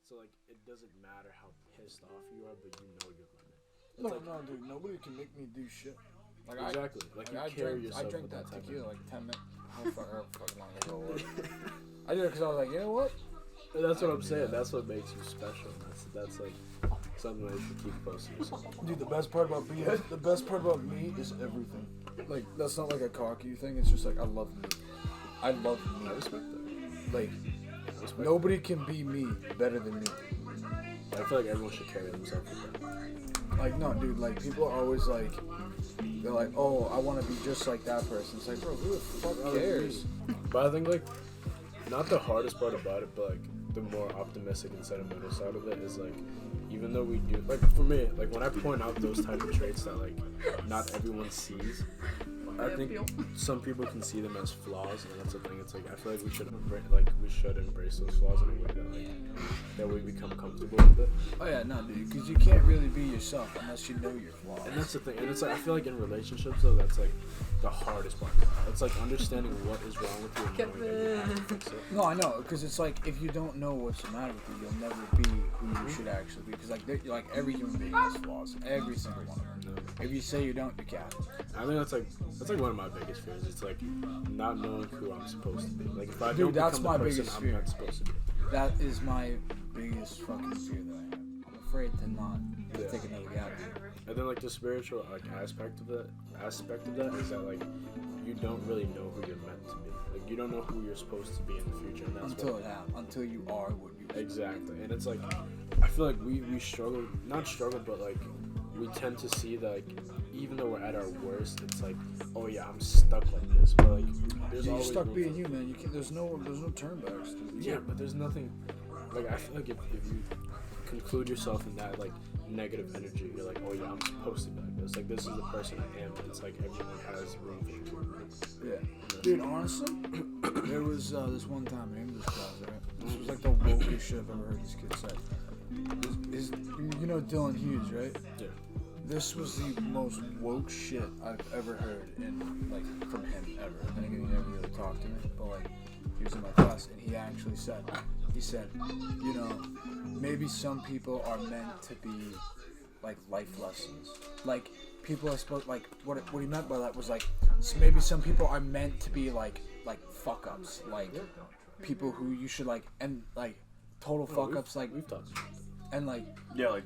So like it doesn't matter how pissed off you are, but you know your limit. No, dude. Nobody can make me do shit. Like exactly. I drank that tequila like 10 minutes. I don't fucking long ago it was. I did it because I was like, you know what? That's what I'm saying. That's what makes you special. That's like something that you should keep close to yourself. Dude, the best part about me is everything. Like that's not like a cocky thing. It's just like I love me. I respect that. Like nobody can be me better than me. I feel like everyone should carry themselves like that. Like no, dude. Like people are always like, they're like, oh, I want to be just like that person. It's like, bro, who the fuck cares? But I think like, not the hardest part about it, but like the more optimistic and sentimental side of it is like, even though we do, like for me, like when I point out those type of traits that like not everyone sees, I think some people can see them as flaws, and that's the thing. It's like I feel like we should embrace those flaws in a way that we become comfortable with it. Oh yeah, no, dude, because you can't really be yourself unless you know your flaws. And that's the thing. And it's like I feel like in relationships though, that's like the hardest part. It's like understanding what is wrong with you and knowing that you have to fix it. No, I know, because it's like if you don't know what's the matter with you, you'll never be who you should actually be. Because like every human being has flaws, every single one of them. If you say you don't, you can't. I think that's like one of my biggest fears. It's like not knowing who I'm supposed to be. Like if I Dude, don't that's become my the person biggest I'm fear. not supposed to be. That is my biggest fucking fear that I have. I'm afraid to not take another gap. And then like the spiritual like aspect of that is that like you don't really know who you're meant to be. Like you don't know who you're supposed to be in the future, and that's until you are what you exactly. And it's like I feel like we struggle, not struggle, but like we tend to see that like even though we're at our worst, it's like, oh yeah, I'm stuck like this. But like there's you're always stuck being you, man. You can't. There's no turn backs. Yeah, but there's nothing. Like I feel like if you conclude yourself in that like negative energy, you're like, oh yeah, I'm supposed to be like this. Like this is the person I am. It's like everyone has room for improvement. Yeah, dude. Honestly, there was this one time in English class, right? This was like the wokest shit I've ever heard this kid say. You know Dylan Hughes, right? Yeah. This was the most woke shit I've ever heard from him ever. Then again, he never really talked to me, but like he was in my class and he actually said, you know, maybe some people are meant to be like life lessons. Like people are supposed like what he meant by that was like maybe some people are meant to be like fuck ups, like people who you should like and like total fuck ups like we've talked and like yeah like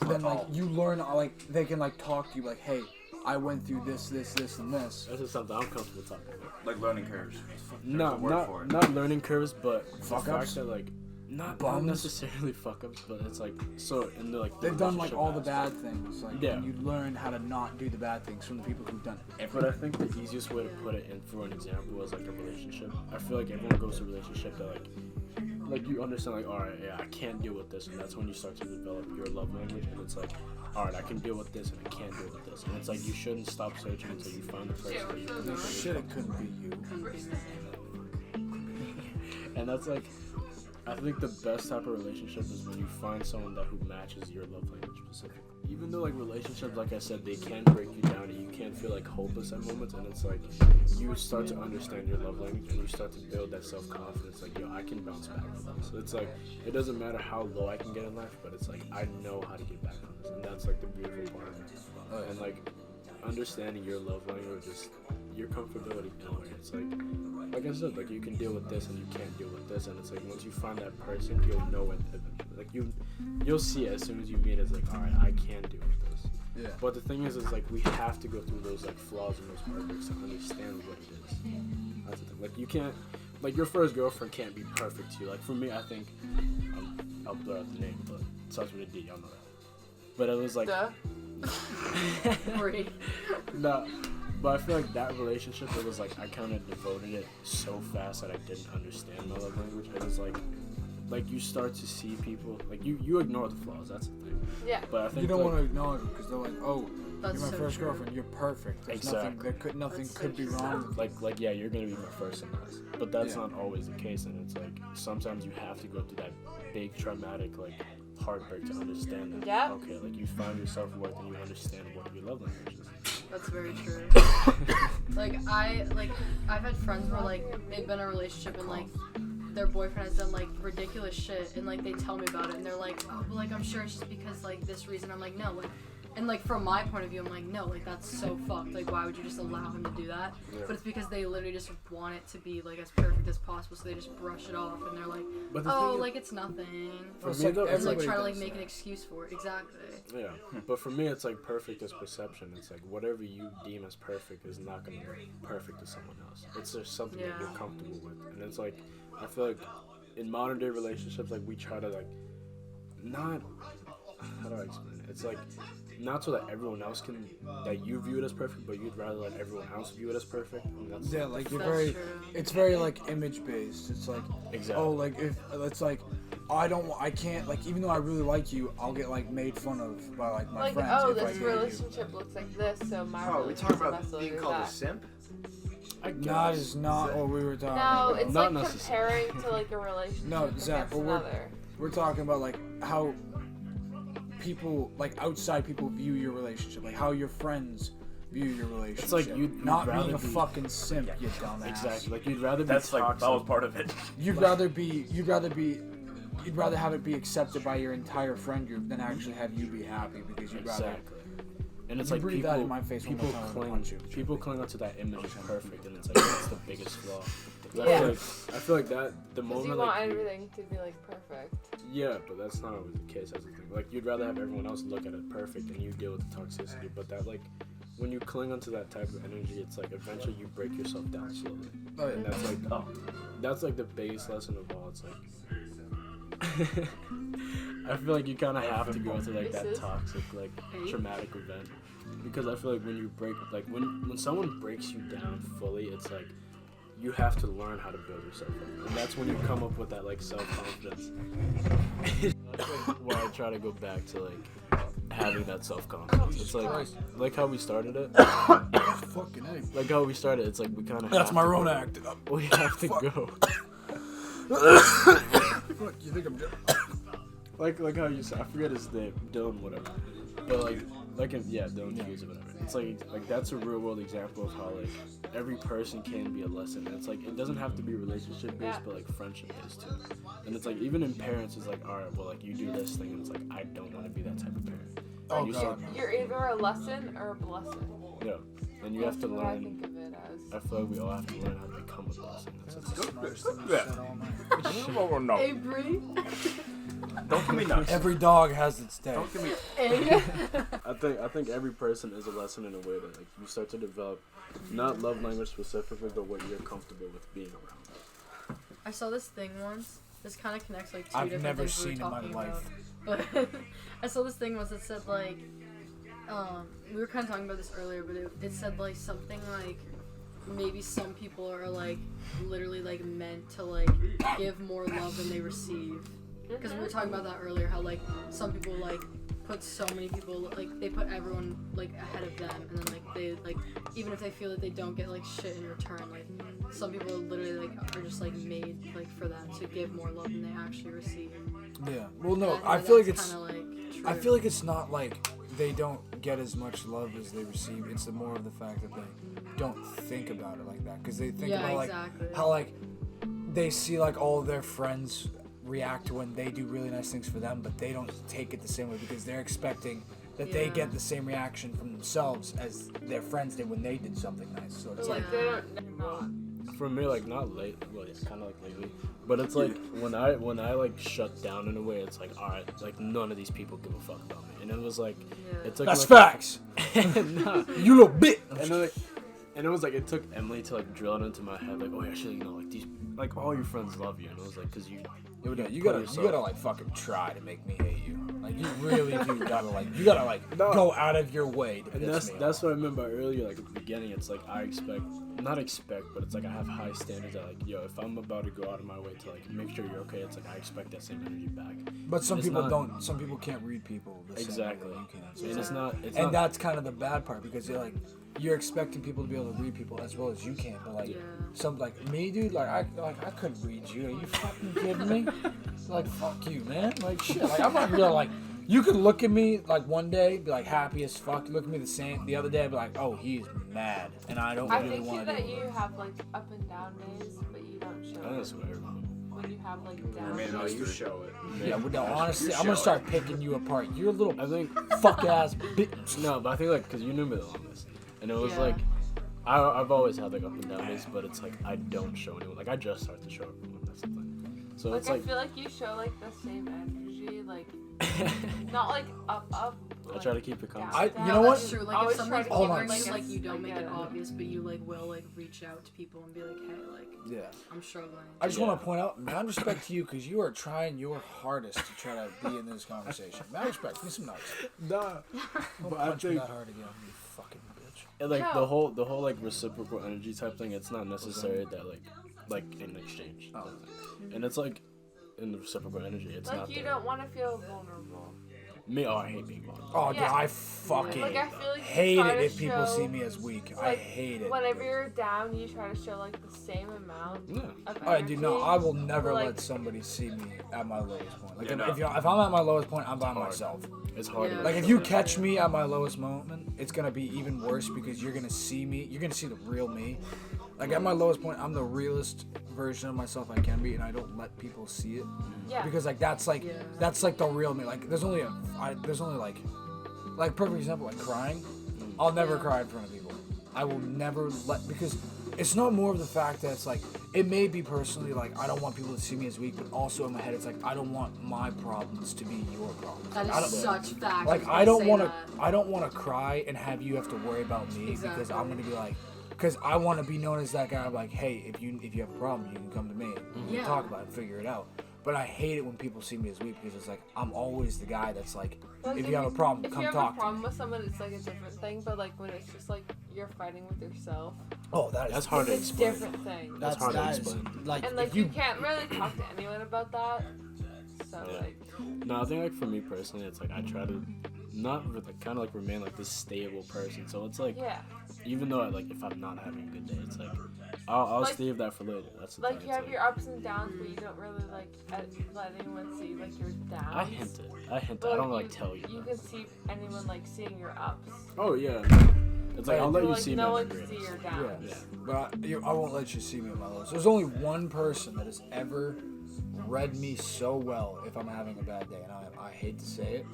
then like you learn like they can like talk to you like, hey, I went through this and this. This is something I'm comfortable talking about. Like learning curves. No, not learning curves, but fuck the ups. fact that like not Bums. necessarily fuck ups, but it's like so in the like they've done like all the bad things. Like yeah. you learn how to not do the bad things from the people who've done everything. But I think the easiest way to put it in for an example is like a relationship. I feel like everyone goes to a relationship that like you understand like, alright, yeah, I can't deal with this, and that's when you start to develop your love language, and it's like, alright, I can deal with this and I can't deal with this. And it's like you shouldn't stop searching until you find the person that you can Shit, it couldn't be you. And that's like I think the best type of relationship is when you find someone who matches your love language specifically. Even though like relationships, like I said, they can break you down and you can feel like hopeless at moments, and it's like you start to understand your love language and you start to build that self-confidence, like, yo, I can bounce back from this. So it's like it doesn't matter how low I can get in life, but it's like I know how to get back from this, and that's like the beautiful part of it. And like understanding your love language is your comfortability in a way. It's like I said, like you can deal with this and you can't deal with this, and it's like once you find that person, you'll know it. Like you'll see it as soon as you meet. It's like, all right, I can deal with this. Yeah. But the thing is like we have to go through those like flaws and those heartbreaks to understand what it is. That's the thing. Like you can't, like your first girlfriend can't be perfect to you. Like for me, I think I'll blur out the name, but it starts with a D. Y'all know that. But it was like. No. But I feel like that relationship, it was like I kind of devoted it so fast that I didn't understand my love language. It was like you start to see people, like you ignore the flaws, that's the thing. Yeah. But I think you don't want to acknowledge them because they're like, oh, that's you're my so first true. girlfriend, you're perfect. There's exactly. Nothing could be wrong with you. Like yeah, you're gonna be my first and last. But that's not always the case, and it's like sometimes you have to go through that big traumatic like heartbreak to understand that. Yeah. Okay, like you find your self-worth and you understand what your love language is. That's very true. I've had friends where like they've been in a relationship and like their boyfriend has done like ridiculous shit, and like they tell me about it, and they're like, oh, but like I'm sure it's just because like this reason. I'm like, no, like, and like from my point of view, I'm like, no, like that's so fucked. Like, why would you just allow him to do that? Yeah. But it's because they literally just want it to be like as perfect as possible, so they just brush it off, and they're like, oh, like it's nothing. For me, though, It's like everybody trying to like does make that. an excuse for it. Exactly. Yeah, but for me, it's like perfect as perception. It's like whatever you deem as perfect is not gonna be perfect to someone else. It's just something that you're comfortable with, and it's like I feel like in modern day relationships, like we try to like not how do I explain it? It's like not so that everyone else can that you view it as perfect, but you'd rather let everyone else view it as perfect. And that's Yeah, like you're That's very, true. it's very like image based. It's like, exactly. oh, like if it's like, I can't like even though I really like you, I'll get like made fun of by like my Like, friends oh, if I this hate relationship looks like this, so my Oh, we relationship talking about must look being like called a that. simp? I you. guess. That is not what we were talking No, about. it's Not like necessarily. comparing to like a relationship No, Zach, against but we're- another. We're talking about like how people, like outside people, view your relationship, like how your friends view your relationship. It's like you'd not rather being a be- fucking simp, you dumbass. Exactly. Like you'd rather be That's like, toxic. that was part of it. You'd rather have it be accepted by your entire friend group than actually have you be happy because you'd rather. Exactly. And it's You like breathe people, that in my face one people more time, I'll cling, punch you. people cling onto that image as perfect, and it's like that's the biggest flaw. 'Cause Yeah. I feel like that the Because you moment want like everything to be like perfect. yeah, but that's not always the case. As a thing, like you'd rather have everyone else look at it perfect, and you deal with the toxicity. But that like when you cling onto that type of energy, it's like eventually you break yourself down slowly, Oh, and yeah. that's like that's like the biggest lesson of all. It's like. I feel like you kind of have to go through like that toxic, like traumatic event, because I feel like when you break, like when someone breaks you down fully, it's like you have to learn how to build yourself up, and that's when you come up with that like self-confidence. That's like why I try to go back to like having that self-confidence. It's like how we started it. Fucking A. Like how we started, it's like we kind of. That's my own act. We have to go. Fuck, you think I'm joking? Like how you said, I forget his name, Dylan, whatever. But Dylan Hughes or whatever. It's like that's a real world example of how like every person can be a lesson. And it's like it doesn't have to be relationship based, but like friendship based too. And it's like even in parents, it's like all right, well like you do this thing, and it's like I don't want to be that type of parent. Oh And you god. start- no. You're either a lesson or a blessing. Yeah, and you have to That's what I learn. think of it as. I feel like we all have to learn how to become a blessing. That's That's it. the smartest thing you said all night. No. Avery. Don't give me nuts. Every dog has its day. Don't give me. I think every person is a lesson in a way that like you start to develop, not love language specifically, but what you're comfortable with being around. I saw this thing once. This kind of connects like two I've different never things we were seen in my talking life. about. But I saw this thing once that said like, we were kind of talking about this earlier, but it said like something like maybe some people are like literally like meant to like give more love than they receive. Because we were talking about that earlier, how like some people like put so many people like they put everyone like ahead of them, and then like they like even if they feel that they don't get like shit in return, like some people literally like are just like made like for that to give more love than they actually receive. Yeah. Well, no, And I feel like that's it's. kinda, like, true. I feel like it's not like they don't get as much love as they receive. It's more of the fact that they don't think about it like that, because they think about like exactly. how like they see like all of their friends react to when they do really nice things for them, but they don't take it the same way because they're expecting that they Yeah. get the same reaction from themselves as their friends did when they did something nice. So it's But, like like, they don't. They're not. For me, like not late, well, it's kind of like lately, but it's like when I like shut down in a way, it's like all right, like none of these people give a fuck about me, and it was like Yeah. it took that's like, facts. nah. You little bit. And it was like it took Emily to like drill it into my head, like oh yeah, actually, you know, like these, like all your friends love you, and it was like because you You put yourself- gotta like fucking try to make me hate you. Like you really do gotta like go out of your way to And piss me that's off. what I meant by earlier, like at the beginning. It's like I not expect, but it's like I have high standards. That like, yo, if I'm about to go out of my way to like make sure you're okay, it's like I expect that same energy back. But some it's people not- don't. Some people can't read people the Exactly. same way that you can. So And it's it's not. It's and not. that's kind of the bad part because you're expecting people to be able to read people as well as you can, but like Yeah. some like me, dude, I couldn't read you. Are you fucking kidding me? Like fuck you, man. Like shit. Like I'm not gonna like. You could look at me like one day, be like happy as fuck. Look at me the other day, be like, oh, he's mad, and I don't I really think want to that do it. you have like up and down days, but you don't show I think it. that's what everyone. But when you have like I down mean, No, Let's you do it. show it. Yeah, well, no, honestly, You I'm gonna show start picking you apart. You're a little I think fuck ass bitch. no, but I think like because you knew me the longest, and it was Yeah. like I've always had like up and down days, but it's like I don't show anyone. Like I just start to show everyone. That's the thing. So Like it's I like feel like you show like the same energy, like not like up. I Like, try to keep it constant. I- down. you know what? That's true. Like Always if try someone's to Oh keep my bothering it, you, like, like you don't make it a- obvious, but you like will like reach out to people and be like, hey, like Yeah. I'm struggling. I just Yeah. want to point out, mad respect to you because you are trying your hardest to try to be in this conversation. Mad respect. Give me some notes. Nah, Don't but I punch me think that hard again, you fucking bitch. and, like No. the whole like reciprocal energy type thing. It's not necessary that like in exchange. Oh. And it's like in the reciprocal energy. It's Like not you there. don't want to feel vulnerable. Me, I hate being vulnerable. Oh, dude, Yeah. I fucking Like I feel like you hate try it to if people show, see me as weak. I like, hate it. Whenever you're down, you try to show like the same amount Yeah. of energy. Alright, dude, no, I will never Like- let somebody see me at my lowest point. Like, Yeah, no. if I'm at my lowest point, I'm by hard. myself. It's hard. Yeah. to Like, if show you that. catch me at my lowest moment, it's gonna be even worse because you're gonna see me. You're gonna see the real me. Like, at my lowest point, I'm the realest version of myself I can be, and I don't let people see it Yeah. because, like, that's like Yeah. the real me. Like, there's only like perfect example, like crying. I'll never cry in front of people. I will never because it's not more of the fact that it's like it may be personally like I don't want people to see me as weak, but also in my head it's like I don't want my problems to be your problems. That I don't, is such fact. like I don't want to cry and have you have to worry about me because I'm gonna be like because I want to be known as that guy. I'm like, hey, if you have a problem, you can come to me. And we can Yeah. talk about it, and figure it out. But I hate it when people see me as weak because it's like I'm always the guy that's like, Like, if you have a problem, if come you have talk a to problem me. with someone, it's like a different thing. But like when it's just like you're fighting with yourself, Oh, That's hard to it's a explain. different thing. That's hard to that is, explain. like, And if like you can't really talk to anyone about that. So Yeah. like No, I think like for me personally, it's like I try to not like kind of like remain like this stable person. So it's like yeah, even though like if I'm not having a good day, it's like I'll Like- save that for later. That's the like thing. you It's have your ups and downs, but you don't really like let anyone see like your downs. I hint it. I But, don't like tell you. You that. can see anyone like seeing your ups. Oh yeah. It's like I'll But, let you like, see no my one can greatest. see your Yeah, downs. Yeah. but I won't let you see me at my lowest. There's only one person that has ever read me so well if I'm having a bad day, and I hate to say it,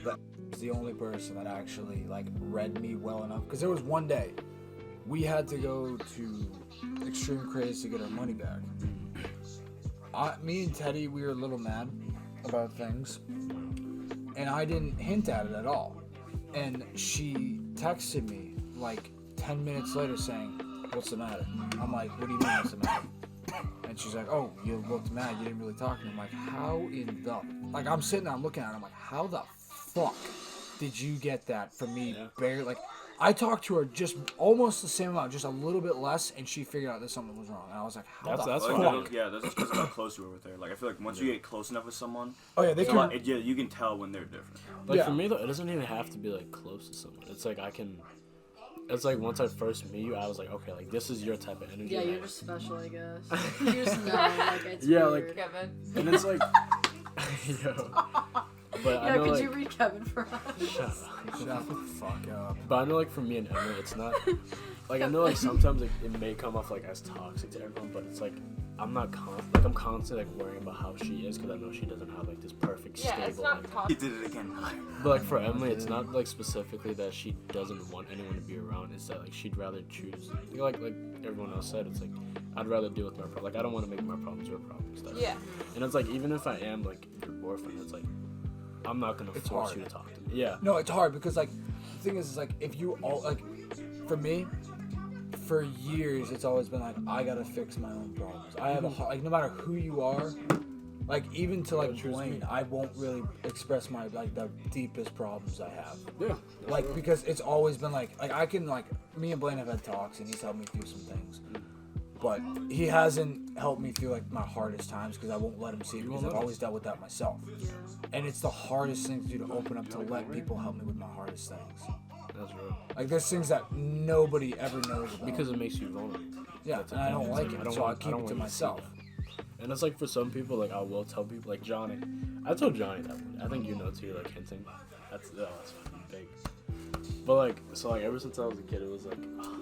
but it's the only person that actually like read me well enough. Because there was one day we had to go to Extreme Craze to get our money back. Me and Teddy, we were a little mad about things, and I didn't hint at it at all. And she texted me like 10 minutes later saying, "What's the matter?" I'm like, "What do you mean, what's the matter?" And she's like, "Oh, you looked mad. You didn't really talk to me." I'm like, "How in the..." Like, I'm sitting there, I'm looking at her. I'm like, "How the fuck did you get that from me?" Yeah. Barely, like, I talked to her just almost the same amount, just a little bit less, and she figured out that something was wrong. And I was like, "How That's the That's Like, fine. fuck?" yeah, that's just because of how close you were with her. Like I feel like once you get close enough with someone, Oh yeah, they it's a can. lot, yeah, you can tell when they're different. Like Yeah. for me though, it doesn't even have to be like close to someone. It's like I can. It's like once I first meet you, I was like, okay, like this is your type of energy. Yeah, you're like- just special, I guess. You just know, like it's Yeah, weird. Kevin. and it's like, yo. But I Yeah, know could like, you read Kevin for us? shut up. Shut the fuck up. But I know like for me and Emily, it's not like I know like sometimes like, it may come off like as toxic to everyone, but it's like I'm not I'm constantly like worrying about how she is because I know she doesn't have like this perfect Yeah, stable. it's not like, He toxic. did it again. but like for Emily, it's not like specifically that she doesn't want anyone to be around. It's that like she'd rather choose like everyone else said. It's like I'd rather deal with my problem. Like I don't want to make my problems your problems. Stuff. Yeah. And it's like even if I am like your boyfriend, it's like I'm not gonna It's force hard. you to talk to me. Yeah. No, it's hard because like the thing is like if you all like for me for years it's always been like I gotta fix my own problems. I have like no matter who you are, like even to like Yeah, choose Blaine, me. I won't really express my like the deepest problems I have. Yeah. Like because it's always been like I can like me and Blaine have had talks and he's helped me through some things. But he hasn't helped me through like my hardest times because I won't let him see it because I've always dealt with that myself. And it's the hardest thing to do to open up to let people help me with my hardest things. That's real. Like there's things that nobody ever knows about. Because it makes you vulnerable. yeah, that's the and I thing. don't It's like like, it, I don't so I want- I keep don't it to want you to see myself. And it's like for some people, like I will tell people, like Johnny. I told Johnny that one. I think you know too, like hinting. That's fucking big. But like, so like ever since I was a kid, it was like, oh,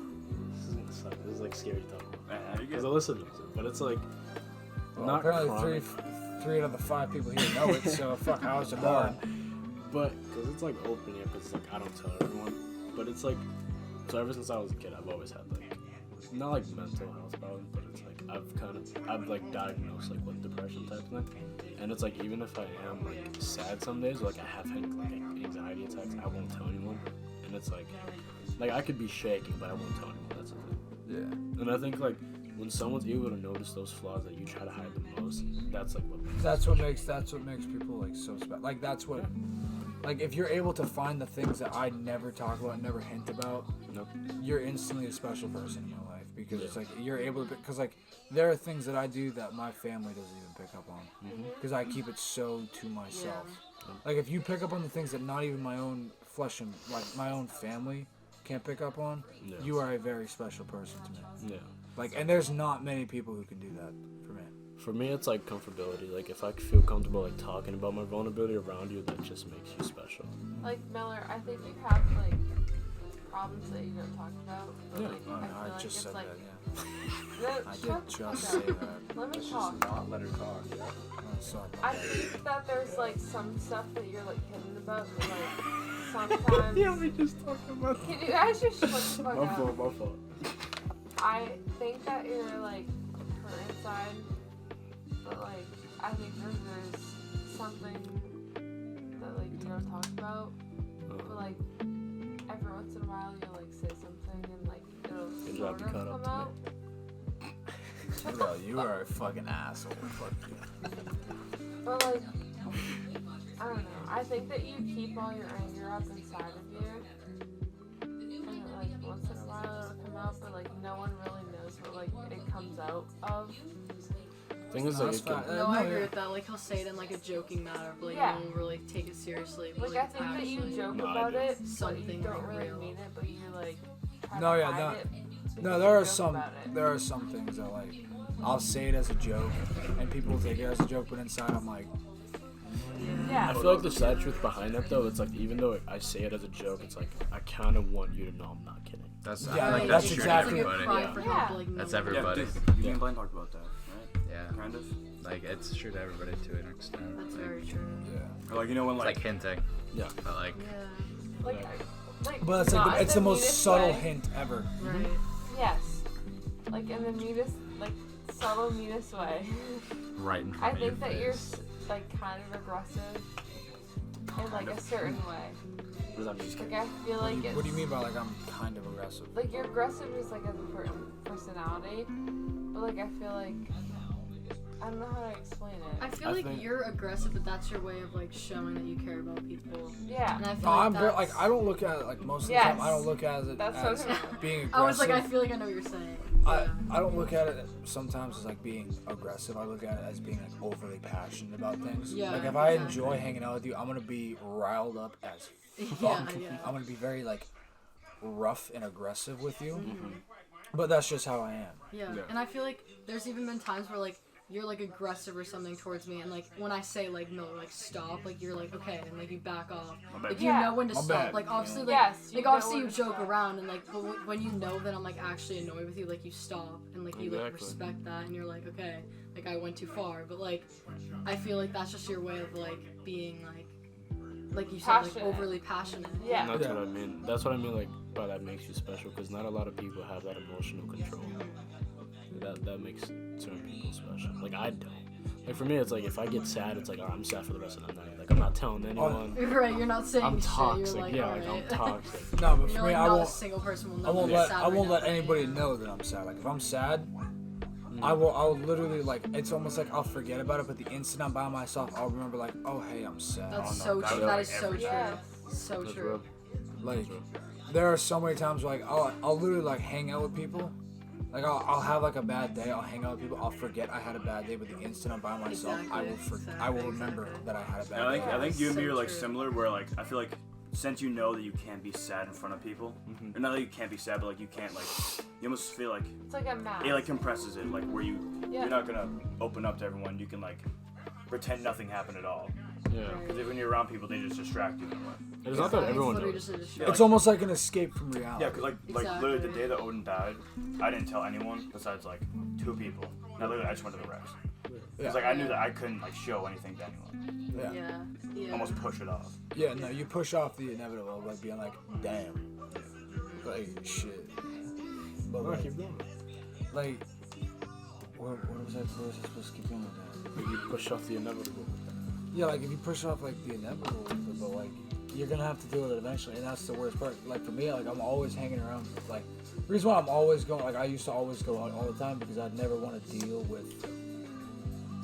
this is gonna suck. This is like scary to talk about. You Because get I listen to it, but it's like Well, Not apparently chronic. three out of the 5 people here know it, so fuck, how is it hard? But, because it's like open, yeah, because like I don't tell everyone. But it's like, so ever since I was a kid, I've always had like, not like mental health problems, but it's like, I've like diagnosed like with depression type thing. And it's like, even if I am like sad some days, or, like I have had like anxiety attacks, I won't tell anyone. And it's like I could be shaking, but I won't tell anyone, that's the thing. Yeah. And I think like, when someone's able to notice those flaws that you try to hide the most, that's like what makes That's what makes people like so special. Like that's what, like if you're able to find the things that I never talk about, never hint about, Nope. you're instantly a special person in my life because it's like you're able to. Because like there are things that I do that my family doesn't even pick up on because I keep it so to myself. Like if you pick up on the things that not even my own flesh and like my own family can't pick up on, you are a very special person to me. Yeah. Like, and there's not many people who can do that for me. For me, it's like comfortability. Like if I feel comfortable like talking about my vulnerability around you, that just makes you special. Like Miller, I think you have like problems that you don't talk about. But, Yeah. like, Oh, I no, feel I like just it's said like, that, No, yeah. I shut did the just fuck say up. that. Let me Let's talk. just not let her talk. Yeah. Oh, sorry about I that. think that there's like some stuff that you're like hidden about, but like sometimes. we just talked about Can you guys just shut the fuck my up? fault, my fault. I think that you're like hurt inside, but like I think there's something that like you don't talk about, but like every once in a while you'll like say something and like it'll You'll have sort to of cut up come to me. out. Bro, you are a fucking asshole. Fuck you. But like I don't know. I think that you keep all your anger up inside of you. And like once in a while it'll come out, but like no one really knows what like it comes out of. Thing is, No, like, that's it can, fine. No, No, I agree yeah. with that. Like he'll say it in like a joking manner, but like Yeah. no one will really take it seriously. But, Like I think that you actually- joke No, I about do. it, but you Something don't like really real. mean it, but you like try No, to yeah, hide no. it. No, because there you are joke some about it. there are some things that like I'll say it as a joke and people will take it as a joke, but inside I'm like, Yeah. I feel like the sad truth behind that though, it's like even though I say it as a joke, it's like I kind of want you to know I'm not kidding. That's Yeah, I feel like, like that's that's true exactly- to It's like everybody. a cry Yeah. for Yeah. help, like, That's no- everybody. Yeah, you and Blaine talked about that, right? Yeah. Kind of. Like it's true to everybody to an extent. That's like, very true. yeah. Or like, you know when It's like, like hinting. Yeah. But like Yeah. Like, But it's like not it's in the most meanest subtle way. hint ever. Right. Yes. Like in the meanest, like subtle meanest way. right in front I of your think that you're face. like kind of aggressive in like a certain way. What does that mean? Like I feel like it's What do you mean by like I'm kind of aggressive? like you're aggressive just like as a personality, but like I feel like I don't know how to explain I it. feel I like think- you're aggressive, but that's your way of like showing that you care about people. Yeah. And I feel No, like I'm very, that's... like I don't look at it like most of the Yes. time. I don't look at it That's as what I'm- being aggressive. I was like, I feel like I know what you're saying. I, Yeah. I don't look at it sometimes as like being aggressive. I look at it as being like overly passionate about things. Yeah, Like if I exactly. enjoy hanging out with you, I'm gonna be riled up as Yeah, fuck. yeah. I'm gonna be very like rough and aggressive with you. Mm-hmm. But that's just how I am. Yeah. Yeah. And I feel like there's even been times where like you're like aggressive or something towards me, and like when I say like no, like stop, like you're like okay, and like you back off. bad. Like you Yeah. know when to My stop. bad, Like obviously, like, Yes, you like know obviously when you to joke stop. around, and like but when you know that I'm like actually annoyed with you, like you stop and like you like Exactly. respect that, and you're like okay, like I went too far, but like I feel like that's just your way of like being like you said, like Passionate. overly passionate. Yeah. And that's Yeah. what I mean. That's what I mean. Like by that makes you special, because not a lot of people have that emotional control. That makes certain people special. Like I don't. Like for me, it's like if I get sad, it's like oh, I'm sad for the rest of the night. Like I'm not telling anyone. Right, you're not saying I'm shit. toxic. You're like, Yeah, all like right. I'm toxic. No, but You're for like, me, I not a won't. single person will know. I won't that you're let sad I right won't now. let anybody know that I'm sad. Like if I'm sad, I'll literally like it's almost like I'll forget about it, but the instant I'm by myself, I'll remember like, oh hey, I'm sad. That's no, so that's true. like That is so every true. Yes. So That's true. real. Like there are so many times where, like I'll literally like hang out with people. Like I'll have like a bad day. I'll hang out with people. I'll forget I had a bad day, but the instant I'm by myself, I will I will remember that I had a bad And day. I think you and me So are like true. similar, where like I feel like since you know that you can't be sad in front of people, or not that you can't be sad, but like you can't like you almost feel like It's like a mask. it like compresses it, like where Yeah. you're not gonna open up to everyone. You can like pretend nothing happened at all. Yeah. Because when you're around people, they just distract you in a way. It's not that It's everyone literally knows. just a distraction. It's almost like an escape from reality. Yeah, because like Exactly. literally the day that Odin died, I didn't tell anyone besides like 2 people. And I literally I just went to the Rex. Because like I knew that I couldn't like show anything to anyone. Yeah. Almost push it off. Yeah, no, you push off the inevitable, like being like, damn, like shit. But No, like, keep going. like, what was I supposed to keep going with that? Like, you push off the inevitable. Yeah, like if you push off like the inevitable, but like you're gonna have to deal with it eventually, and that's the worst part. Like for me, like I'm always hanging around. Like the reason why I'm always going, like I used to always go out all the time because I'd never want to deal with.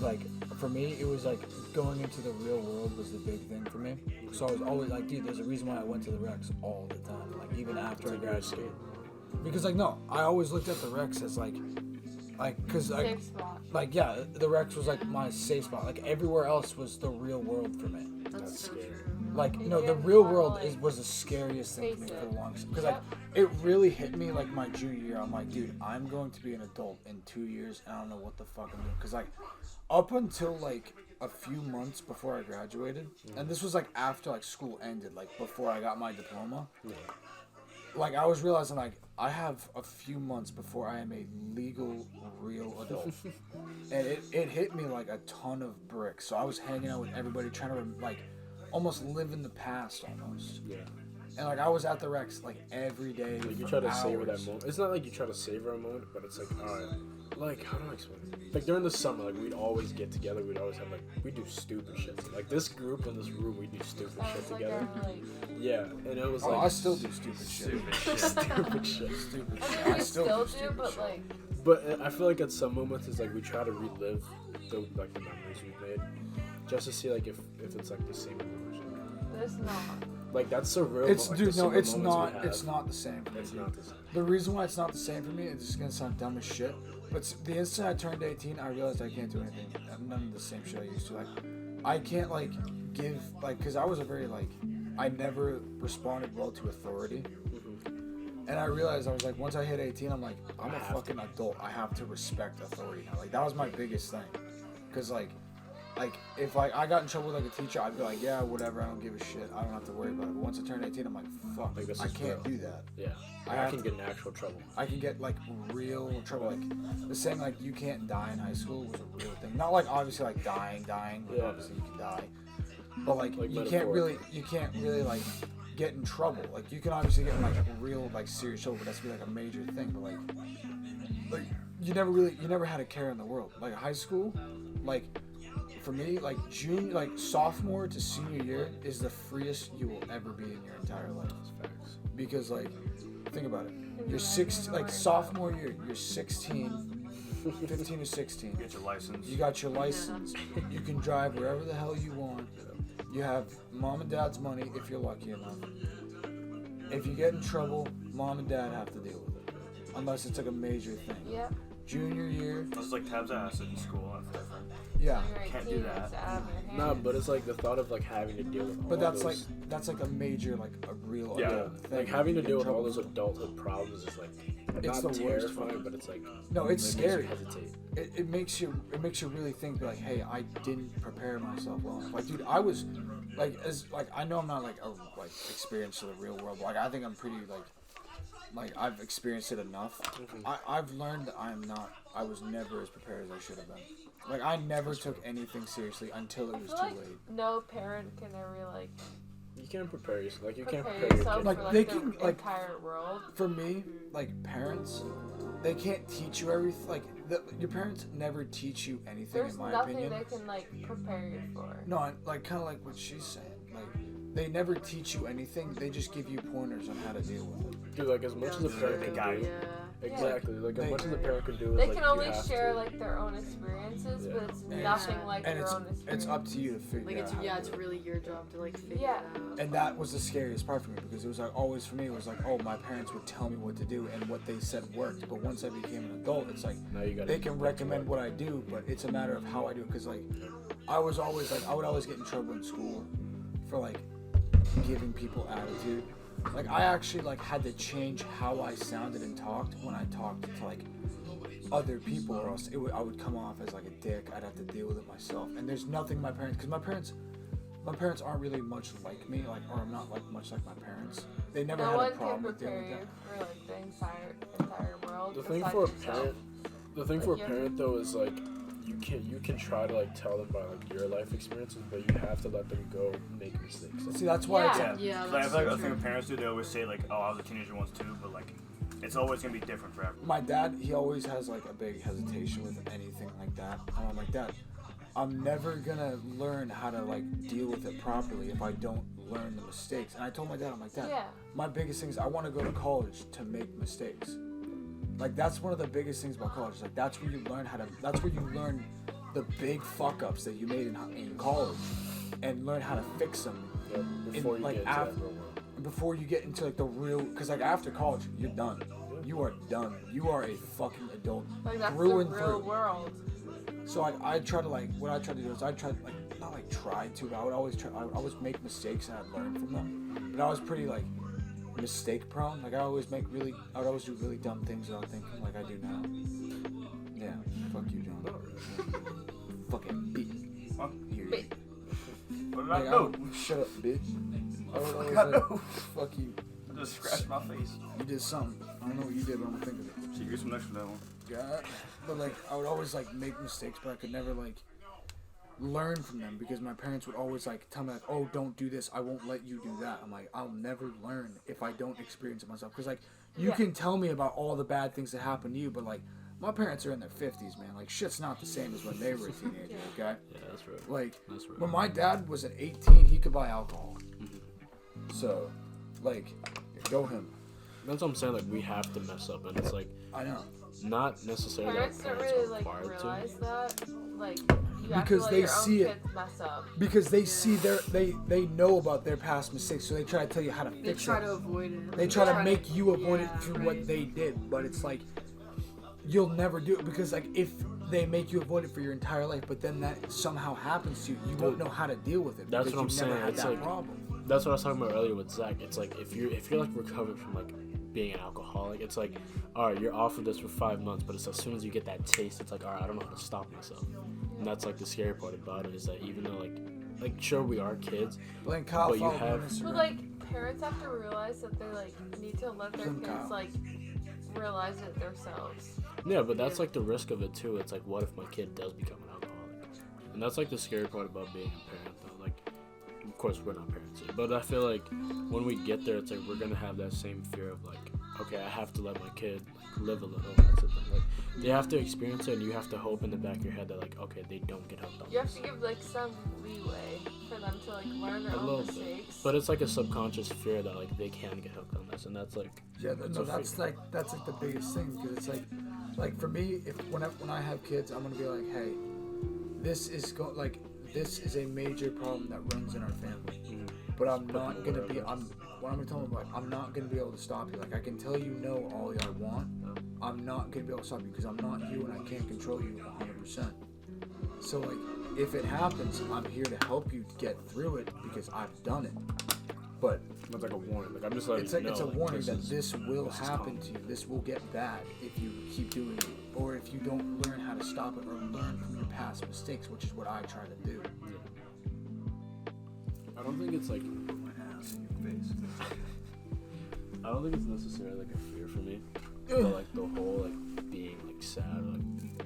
Like for me, it was like going into the real world was the big thing for me. So I was always like, dude, there's a reason why I went to the Rex all the time. Like even after I graduated, because like no, I always looked at the Rex as like, cause like. Safe spot. Like yeah, the Rex was like my safe spot. Like everywhere else was the real world for me. That's so scary. true. Like You no, the didn't real wanna, world like, was the scariest thing for me face for it. the longest. Because Yep. like it really hit me like my junior year. I'm like, dude, I'm going to be an adult in 2 years, and I don't know what the fuck I'm doing. Because like up until like a few months before I graduated, and this was like after like school ended, like before I got my diploma. Yeah. Like I was realizing like I have a few months before I am a legal real adult. And it hit me like a ton of bricks. So I was hanging out with everybody trying to like almost live in the past almost. Yeah. And like I was at the Rex like every day. Like you for try to savor that hours. moment. It's not like you try to savor a moment, but it's like, alright. Like, how do I explain it? Like during the summer, like we'd always get together. We'd always have like, we do stupid shit. Like this group in this room, we do stupid That shit was like together. our, like, Yeah, and it was Oh, like I still do stupid shit. stupid shit. Stupid I shit. mean, I we still still do do, stupid but shit. like, But I feel like at some moments it's like we try to relive the like the memories we've made, just to see like if it's like the same emotion. it's not. Like that's surreal. It's like, dude, the no, similar it's moments we not. have. It's not the same. It's not the same. The reason why it's not the same for me, it's just gonna sound dumb as shit. But the instant I turned 18, I realized I can't do anything. None of the same shit I used to. Like, I can't like give like, cause I was a very like, I never responded well to authority. And I realized I was like, once I hit 18, I'm like, I'm a fucking adult. I have to respect authority now. Like that was my biggest thing, cause like if like I got in trouble with like a teacher, I'd be like, yeah, whatever. I don't give a shit. I don't have to worry about it. But once I turned 18, I'm like, fuck, Like, this I is can't real. do that. Yeah, I I have can to- get in actual trouble. I can get like real trouble. Like the saying like you can't die in high school was a real thing. Not like obviously like dying. Like, Yeah. obviously you can die, but like, Like you can't really like get in trouble. Like you can obviously get in like real like serious trouble, but that's be like a major thing. But like you never had a care in the world. Like high school, like for me, like sophomore to senior year is the freest you will ever be in your entire life. Facts. Because like, think about it. You're 16, like sophomore year, you're 16, 15 or 16. Get your license. You got your license. You can drive wherever the hell you want. You have mom and dad's money if you're lucky enough. If you get in trouble, mom and dad have to deal with it. Unless it's like a major thing. Yep. Junior year, This is like tabs acid in school. That's different. yeah. You're Can't 18, do that. it's out of your hands. Nah, but it's like the thought of like having to deal with all But that's those, like a major, like a real yeah, adult thing. like having to You get deal in with all trouble those for. adulthood problems is like It's not the worst terrifying, fucking- but it's like No, it's it makes you scary. hesitate. It makes you really think like, hey, I didn't prepare myself well enough. Like, dude, I was like, as like I know I'm not like experienced to the real world, but like I think I'm pretty like I've experienced it enough. I've learned that I was never as prepared as I should have been. Like I never took anything seriously until it I was feel too like late. no parent can ever like You can't prepare yourself. Like you can't prepare prepare your yourself kid. Like, for like they the can, like- entire world. For me, like parents, they can't teach you everything. Like your parents never teach you anything, There's in my nothing opinion. they can like prepare you for. No, like kind of like what she's saying. Like they never teach you anything. They just give you pointers on how to deal with it. Dude, like as much as a parent They can guide do, Yeah. exactly. Like as They- much as a parent can do is They like can you only have share to. like their own experiences, Yeah. but it's And nothing it's- like And your own experience. it's up to you to figure Like out it's how to it's do it. really your job to like figure Yeah. it out. And that was the scariest part for me because it was like always for me it was like, oh, my parents would tell me what to do and what they said worked. But once I became an adult, it's like Now you gotta. they can recommend what I do, but it's a matter of how I do it. Because like I would always get in trouble in school for like giving people attitude. Like I actually like had to change how I sounded and talked when I talked to like other people, or else I would come off as like a dick. I'd have to deal with it myself. And there's nothing my parents, because my parents aren't really much like me, like, or I'm not like much like my parents. They never No had one a can problem with prepare dealing with you that. for like the entire world. The thing besides for a yourself. parent, the thing Like, for a you have- parent though is like you can try to like tell them about like your life experiences, but you have to let them go make mistakes. See, that's why it's Yeah. Yeah, Like, I that's feel like so I think true. parents do. They always say like, "Oh, I was a teenager once too," but like, it's always gonna be different for everyone. my dad. He always has like a big hesitation with anything like that. And I'm like, Dad, I'm never gonna learn how to like deal with it properly if I don't learn the mistakes. And I told my dad, I'm like, Dad, Yeah. my biggest thing is I want to go to college to make mistakes. Like that's one of the biggest things about college. Like that's where you learn how to. That's where you learn the big fuck ups that you made in college, and learn how to fix them. Yeah, before you like, get into after- that real world. Before you get into like the real, because like after college, you're done. You are done. You are a fucking adult Like that's through the and real through. world. So like I try to like what I try to do is I try to like not like try to, but I would always make mistakes and I'd learn from them. But I was pretty like mistake prone. Like I would always do really dumb things without thinking like I do now. Yeah, fuck you, John. Not really. Fucking bitch. Fuck. Here, Bitch. What did like, I I do? would, shut up, bitch. I would always I like, know. fuck you. I just scratched my face. You did something. I don't know what you did, but I'm gonna think of it. So you get some next for that one. Yeah, but like I would always like make mistakes, but I could never like learn from them because my parents would always like tell me like, oh, don't do this, I won't let you do that. I'm like, I'll never learn if I don't experience it myself. Because like you Yeah. can tell me about all the bad things that happen to you, but like my parents are in their 50s, man. Like shit's not the same as when they were a teenager. Okay, Yeah, that's right. like That's right. when my dad was at 18, he could buy alcohol. So, like, go him. That's what I'm saying. Like we have to mess up, and it's like I know. not necessarily Parents that don't parents really are like required realize to. that. Like you have Because to let they your own see it. kids mess up. Because they see they know about their past mistakes, so they try to tell you how to They fix try it. to avoid it. They try to Yeah. make you avoid Yeah, it through right. what they did, but it's like you'll never do it because like if they make you avoid it for your entire life, but then that somehow happens to you, you won't know how to deal with it. That's because what I'm you've never saying. had It's that like- problem. That's what I was talking about earlier with Zach. It's like if you're like recovered from like being an alcoholic, it's like, all right, you're off of this for 5 months, but it's as soon as you get that taste, it's like, all right, I don't know how to stop myself. And that's like the scary part about it is that even though like sure we are kids, Like Kyle But you followed me on have- Instagram. But like parents have to realize that they like need to let their Some kids Kyle. like realize it themselves. yeah, but that's like the risk of it too. It's like, what if my kid does become an alcoholic? And that's like the scary part about being a parent, though. Like, of course we're not parents yet, but I feel like when we get there, it's like we're gonna have that same fear of like, okay, I have to let my kid live a little. That's the thing. Like, they have to experience it, and you have to hope in the back of your head that like, okay, they don't get hooked on You have this. to give like some leeway for them to like learn their A own little bit. mistakes. But it's like a subconscious fear that like they can get hooked on this, and that's like, Yeah, it's no, a that's freak. like the biggest thing because it's like for me, if when I have kids, I'm gonna be like, hey, this is a major problem that runs in our family, but I'm not gonna be what I'm gonna tell them like I'm not gonna be able to stop you. Like I can tell you no all I want, I'm not gonna be able to stop you because I'm not you and I can't control you 100%. So like if it happens, I'm here to help you get through it because I've done it. But It's like a warning. Like I'm just letting it's like you know. it's a like, warning that is- this will this is happen coming. to you. This will get bad if you keep doing it, or if you don't learn how to stop it or learn from your past mistakes, which is what I try to do. I don't think it's like. I don't think it's necessarily like a fear for me, but like the whole like being like sad or like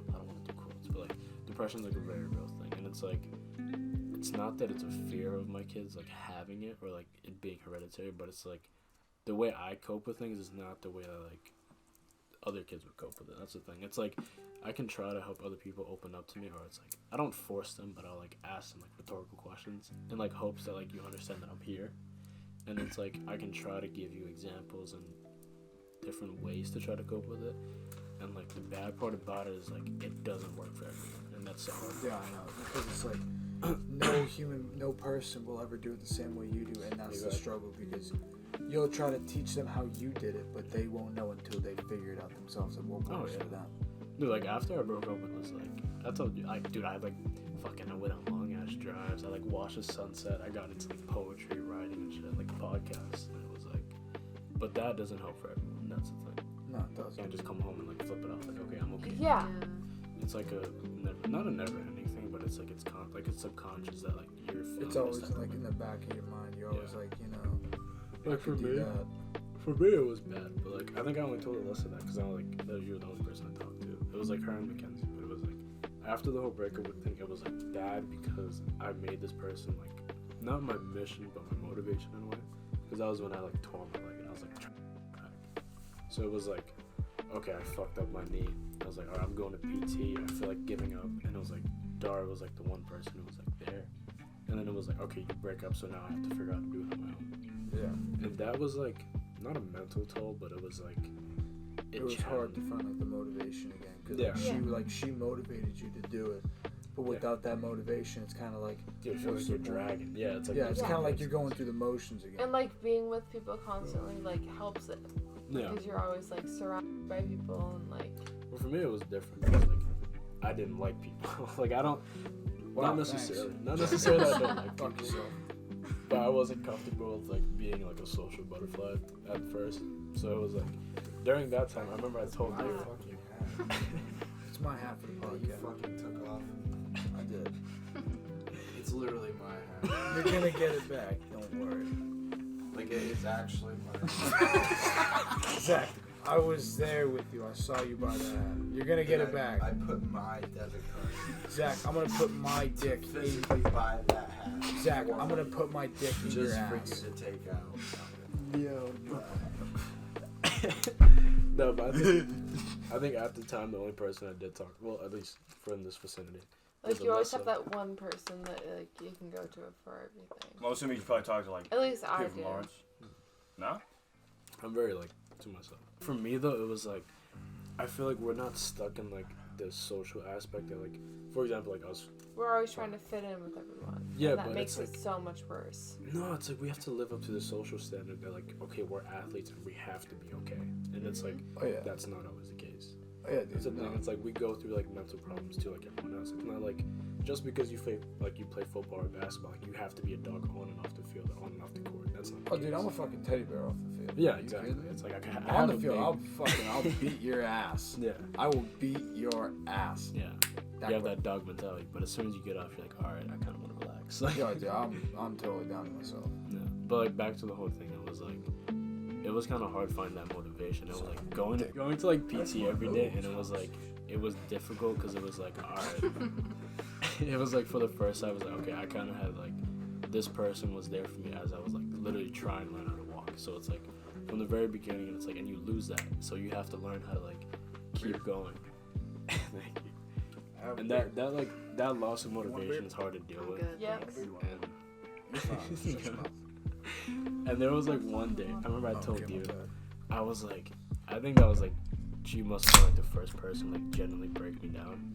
I don't want to do quotes, but like depression's like a very real thing, and it's like it's not that it's a fear of my kids like having it or like it being hereditary, but it's like the way I cope with things is not the way that like other kids would cope with it. That's the thing. It's like I can try to help other people open up to me, or it's like I don't force them, but I'll like ask them like rhetorical questions in like hopes that like you understand that I'm here. And it's like I can try to give you examples and different ways to try to cope with it. And like the bad part about it is like it doesn't work for everyone, and that's so hard. Yeah, I know, because it's like no person will ever do it the same way you do, and that's the Exactly. struggle because you'll try to teach them how you did it, but they won't know until they figure it out themselves and what works for them. Dude, like after I broke up with this, like I told you, dude, I like fucking I went on long ass drives. I like watched the sunset. I got into like poetry, writing and shit, like podcasts, and it was like, but that doesn't help for everyone. That's the thing. No, it You doesn't. can't just come home and like flip it off. Like okay, I'm okay. Yeah. It's like not a never-ending thing, but it's like it's subconscious that like you're feeling. It's this always type of like way. in the back of your mind. You're always Yeah. like, you know, I Like for could do me, that. for me it was bad, but like I think I only told Alyssa that because I was like you were the only person I talked to. It was like her and Mackenzie, but it was like after the whole breakup, would think it was like bad because I made this person like not my mission but my motivation in a way. Because that was when I like tore my leg and I was like trying back. So it was like, okay, I fucked up my knee. I was like, alright, I'm going to PT. I feel like giving up. And it was like Dara was like the one person who was like there. And then it was like, okay, you break up, so now I have to figure out how to do it on my own. Yeah. And that was like not a mental toll, but it was like It was hard to find like the motivation again because Yeah. she motivated you to do it, but without that motivation, it's kind of like Dude, it feels like you're dragging. Yeah, it's like it's kind of like you're going through the motions again. And like being with people constantly like helps it Yeah. because you're always like surrounded by people and like. Well, for me, it was different because like I didn't like people. Like I don't. Wow, not necessarily. Not necessarily. I don't like Fuck people. yourself. But I wasn't comfortable with like being like a social butterfly at first. So it was like during that time, I remember I told My you. fucking hat. It's my hat for the Oh, you podcast. fucking took off. I did. It's literally my hat. You're gonna get it back. Don't worry. Like it is actually mine. Zach, I was there with you. I saw you buy the hat. You're gonna get it back. I put my debit card. Zach, I'm gonna put my dick in. Physically buy that hat. Zach, I'm gonna put my dick in your just for ass. you to take out. Yo, No, but I think at the time the only person I did talk, well, at least from this vicinity. Like was you always have Alyssa. that one person that like you can go to for everything. Well, assuming you probably talk to like At least I people from do. Lawrence. No? I'm very like to myself. For me though, it was like I feel like we're not stuck in like the social aspect that like, for example, like us. We're always trying to fit in with everyone. Yeah, and that but makes it's it like- so much worse. No, it's like we have to live up to the social standard that like, okay, we're athletes and we have to be okay, and it's like oh yeah, that's not always the case. oh yeah, It's a dude. thing. No. It's like we go through like mental problems too, like everyone else. It's not like just because you play football or basketball, like you have to be a dog on and off the field or on and off the court. That's not. The Oh, case. dude, I'm a fucking teddy bear off the field. Yeah, Are you exactly. kidding me? It's like I On have the a field, big- I'll beat your ass. Yeah, I will beat your ass. yeah. That You have quick. that dog mentality, but as soon as you get off, you're like, all right, I kind of want to relax. Like, Yo, dude, I'm totally down to myself. yeah. But like back to the whole thing, it was like it was kind of hard finding that motivation. It was like going to like PT every day, and it was like it was difficult because it was like all right. It was like for the first time, I was like okay, I kind of had like this person was there for me as I was like literally trying to learn how to walk. So it's like from the very beginning, and it's like and you lose that, so you have to learn how to like keep going. Thank you. And that loss of motivation is hard to deal with. Good. Yes. And there was like one day, I remember I told Okay, you, my bad. I was like, I think that was like, she must have been like the first person like genuinely break me down.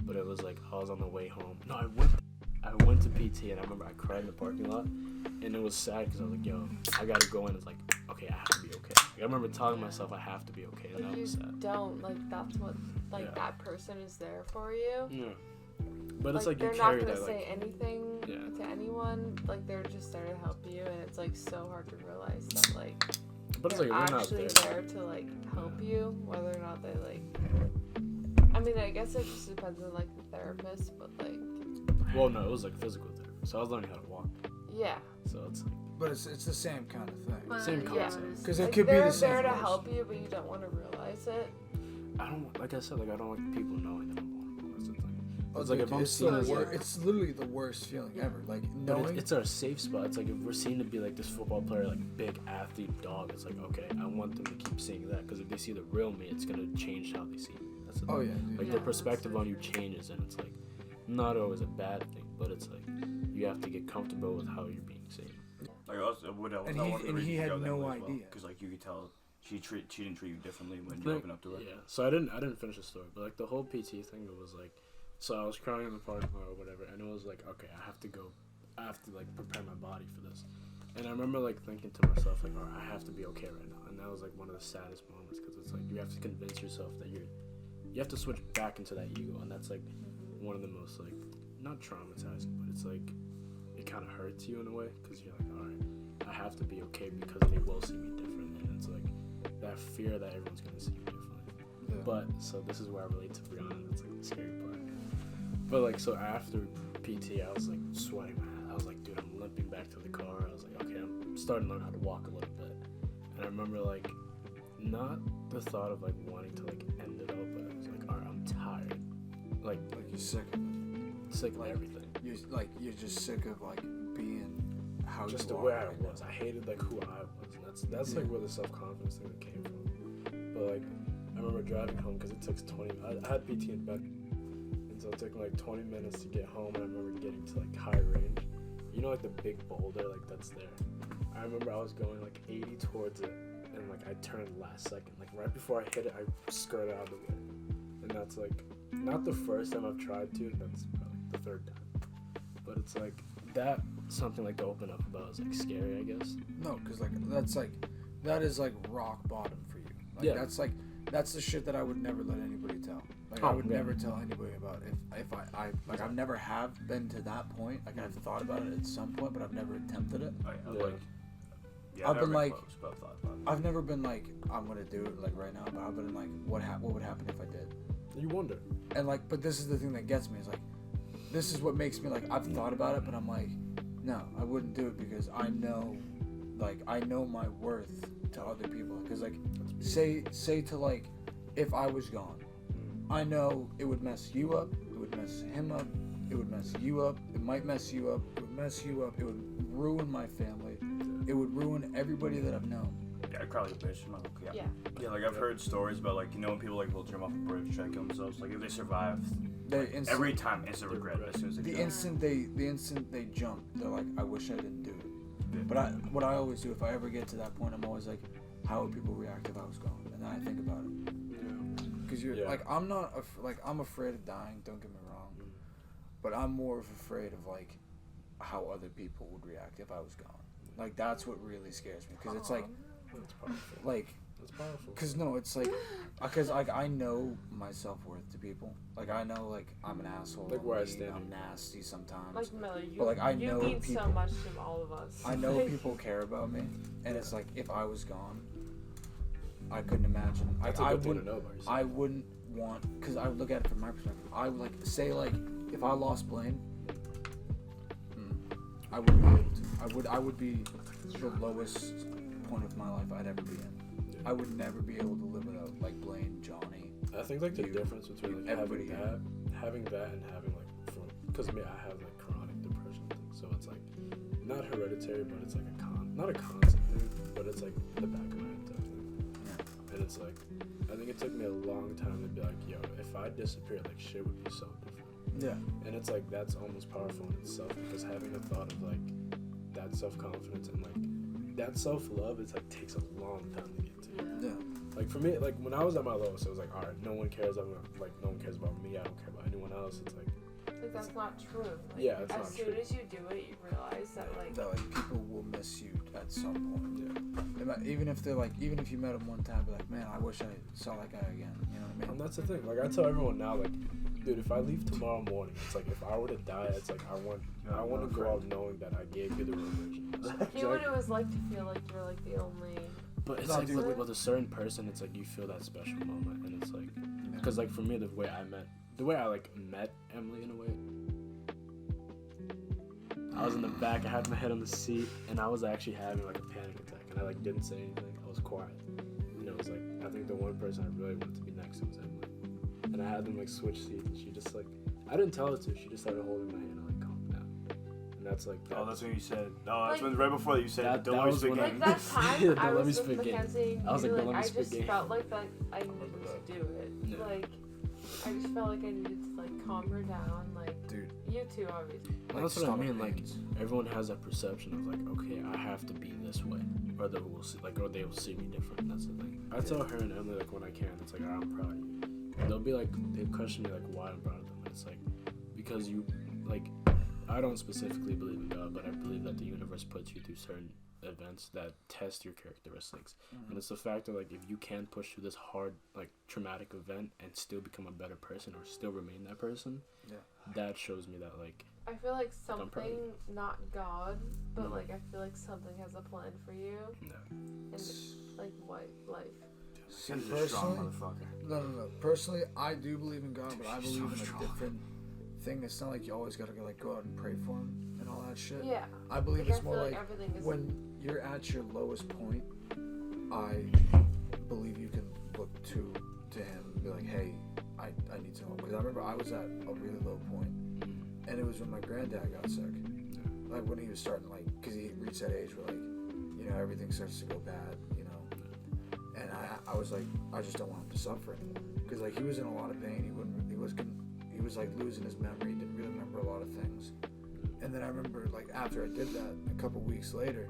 But it was like I was on the way home. No, I went to PT and I remember I cried in the parking lot, and it was sad because I was like, yo, I gotta go in. It's like, okay, I have to be okay. Like, I remember telling myself I have to be okay, and If that you was sad. don't, like that's what like Yeah. that person is there for you. Yeah. But it's like you they're not carry gonna that say like, anything Yeah. to anyone. Like they're just there to help you, and it's like so hard to realize that like but it's like they're we're not actually there. there to like help you, whether or not they like. I mean, I guess it just depends on like the therapist, but like Well, no, it was like physical therapy, so I was learning how to walk. yeah, So it's like But it's the same kind of thing. But, Same yeah, concept. it's- Because it like, could be they're the same. there to person. help you, but you don't want to realize it. I don't like I said like I don't like people knowing that I'm vulnerable. That's the thing. Oh, It's like dude, if I'm it's seen the as wor- like, it's literally the worst feeling ever. Like but knowing. it's our safe spot. It's like if we're seen to be like this football player, like big athlete dog. It's like okay, I want them to keep seeing that because if they see the real me, it's gonna change how they see me. That's the Oh thing. yeah, dude. Like Yeah, their that's perspective so on you true. changes, and it's like not always a bad thing, but it's like you have to get comfortable with how you're being seen. Like us, Woodell. And he had no idea. Because like you could tell she didn't treat you differently when you Like, opened up to her. Yeah. So I didn't finish the story, but like the whole PT thing, it was like, so I was crying in the parking lot or whatever, and it was like, okay, I have to like prepare my body for this. And I remember like thinking to myself like, all right, I have to be okay right now, and that was like one of the saddest moments because it's like you have to convince yourself that you have to switch back into that ego, and that's like one of the most like not traumatizing, but it's like it kind of hurts you in a way because you're like, all right, I have to be okay because they will see me different, and it's like that fear that everyone's gonna see you differently. Yeah. But so this is where I relate to Brianna. That's like the scary part. But like so after PT, I was like sweating. Man, I was like, dude, I'm limping back to the car. I was like, okay, I'm starting to learn how to walk a little bit. And I remember like not the thought of like wanting to like end it all, but I was like, all right, I'm tired. like you're sick of it. sick of Like, everything. You're just sick of like being how Just you the are way I right was. I hated like who I was. And that's like where the self-confidence thing came from. But like I remember driving home because it took 20. I had PT in bed, and so it took me like 20 minutes to get home. And I remember getting to like high range. You know, like the big boulder like that's there. I remember I was going like 80 towards it, and like I turned last second. Like right before I hit it, I skirted out of the way. And that's like not the first time I've tried to. That's probably the third time. But it's like that something like to open up about is like scary, I guess. No, because that is like rock bottom for you. Like, Yeah. That's the shit that I would never let anybody tell. Like Oh, I would yeah. never tell anybody about if I like I've never have been to that point. Like I've thought about it at some point, but I've never attempted it. Yeah, I've been never like- close, but I've thought about it. I've never been like I'm gonna do it like right now, but I've been like what would happen if I did? You wonder. And like, but this is the thing that gets me is like, this is what makes me like I've thought about it, but I'm like, no, I wouldn't do it because I know my worth to other people. Because like, say to like, if I was gone, I know it would mess you up, it would mess him up, it would mess you up, it might mess you up, it would mess you up, it would ruin my family, it would ruin everybody that I've known. Yeah, I'd probably bitch. I'm like, okay, Yeah. Yeah, like I've heard stories about like when people like will jump off a bridge, try to kill themselves. Like if they survive, every time instant regret as soon as they The jump. instant they jump, they're like, I wish I didn't do it. Yeah. But what I always do, if I ever get to that point, I'm always like, how would people react if I was gone? And then I think about it. Because you're like, I'm not I'm afraid of dying. Don't get me wrong, but I'm more of afraid of like how other people would react if I was gone. Like that's what really scares me. Because it's like, That's powerful. like. That's powerful. Cause no, it's like, cause like I know my self-worth to people. Like I know like I'm an asshole. Like I'm where I mean, stand. I'm nasty sometimes. Like Miller, you, But, like, I you know mean people- so much to all of us. I know Like, people care about me, and it's like if I was gone, I couldn't imagine. That's I a good thing to wouldn't. know about yourself. I wouldn't want, cause I would look at it from my perspective. I would like say like if I lost Blaine, I wouldn't be able to. I would be the lowest point of my life I'd ever be in. I would never be able to live without like Blaine, Johnny. I think like the You, difference between like everybody having that and having like because me I have like chronic depression thing, so it's like not hereditary, but it's like not a constant thing, but it's like the back of my head type thing. And it's like I think it took me a long time to be like, yo, if I disappeared, like shit would be so different. Yeah. And it's like that's almost powerful in itself because having a thought of like that self-confidence and like that self-love, it's like takes a long time to get to. Yeah. Like for me, like when I was at my lowest, it was like, all right, no one cares about me. I don't care about anyone else. It's like, like, that's not true. Like, Yeah, it's as not soon true. as you do it, you realize that like That like people will miss you at some point. Yeah. Even if you met them one time, be like, man, I wish I saw that guy again. You know what I mean? and that's the thing. Like I tell everyone now, like, dude, if I leave tomorrow morning, it's like if I were to die, it's like I want to go out knowing that I gave you the revision. hear what it was like to feel like you're like the only. But it's No, like dude. with a certain person, it's like you feel that special moment, and it's like, because like for me, the way I like met Emily in a way, I was in the back, I had my head on the seat, and I was actually having like a panic attack, and I like didn't say anything, I was quiet, and it was like I think the one person I really wanted to be next to was Emily, and I had them like switch seats, and she just like I didn't tell her to, she just started holding my hand and like calm down, and that's like Oh, that's when you said. No, that's Like- when right before that you said. That- Don't that let me was speak when again. Like that time Don't I let me was with speak in. Mackenzie, I was like, don't let me I speak just in. felt like that I needed to do it. Yeah. Like I just felt like I needed to like calm her down. Like Dude. you too, obviously. That's what I stomach mean, like pains. everyone has that perception of like, okay, I have to be this way, or they will see, like, or they will see me different. That's the thing. I tell her and Emily like when I can, it's like, "Alright, I'm proud of you. And they'll be like, they question me like why I'm proud of them, and it's like because you, like, I don't specifically believe in God, but I believe that the universe puts you through certain events that test your characteristics, and it's the fact that like if you can push through this hard, like traumatic event and still become a better person or still remain that person, that shows me that like. I feel like I'm proud of something, not God, but Mhm. like I feel like something has a plan for you No. in like what life. See, Ken's a strong personally, motherfucker. no. Personally, I do believe in God, but I She's believe so in a strong. different thing. It's not like you always gotta go out and pray for him and all that shit. Yeah. I believe Like, I it's more feel like everything is when you're at your lowest point, I believe you can look to him and be like, hey, I need some help. Because I remember I was at a really low point, and it was when my granddad got sick. Like when he was starting, like, because he reached that age where, like, you know, everything starts to go bad, you know. And I was like, I just don't want him to suffer anymore. Because, like, he was in a lot of pain. He was like losing his memory. He didn't really remember a lot of things. And then I remember, like, after I did that, a couple weeks later,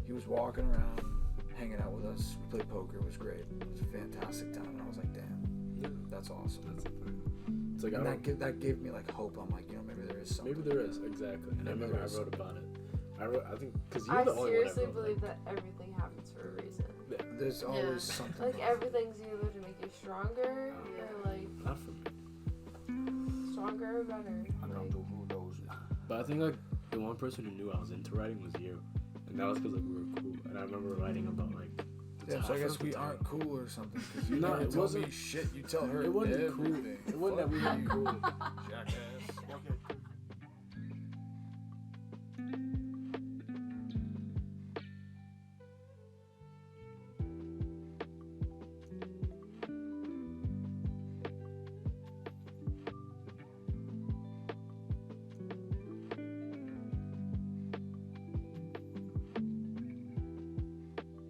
he was walking around, hanging out with us. We played poker. It was great. It was a fantastic time. And I was like, damn, that's awesome. That's the thing. It's like, And that gave me, like, hope. I'm like, you know, maybe there is something. maybe there is, exactly. And I Maybe remember there I is wrote about it. I think, because you're I the only one I seriously wrote believe about. that everything happens for a reason. There's always Yeah. something. Like everything's either to make you stronger Yeah. or like Not for me. stronger or better. I don't Like, know who knows. But I think, like, the one person who knew I was into writing was you. And that was because, like, we were cool. And I remember writing about, like, the Yeah, so I guess tough we of the aren't time. cool or something. Because you No, never it tell wasn't- me shit. You tell her It wasn't cool. everything. It wasn't that we Fuck weren't you, cool. jackass.